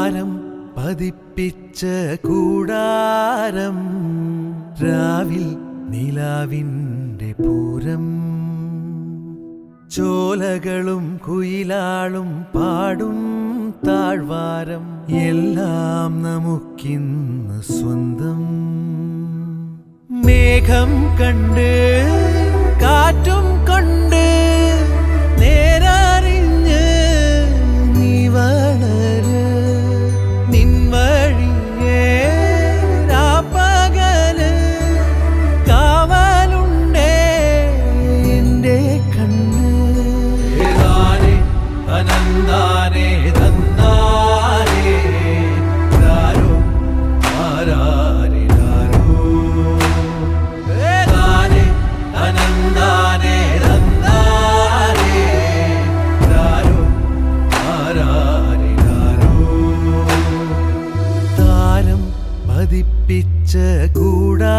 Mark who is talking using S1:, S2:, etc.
S1: താരം പതിപ്പിച്ച കൂടാരം രാവിൽ നിലാവിൻ്റെ പൂരം ചോലകളും കുയിലാളും പാടും താഴ്വാരം എല്ലാം നമുക്കിന്ന് സ്വന്തം മേഘം കണ്ട് കാറ്റും കൊണ്ട് നേരറിഞ്ഞ് നീ വളര് നിൻ വഴിയേ രാപ്പകല് കാവലുണ്ടേ എൻ്റെ കണ്ണ് ഏതാനേ അനന്താനേ തന്നാരേ രാരോ ആരാരേ രാരോ ഏതാനേ അനന്താനേ തന്നാരേ രാരോ ആരാരേ രാരോ താരം പതിപ്പിച്ച കൂടാ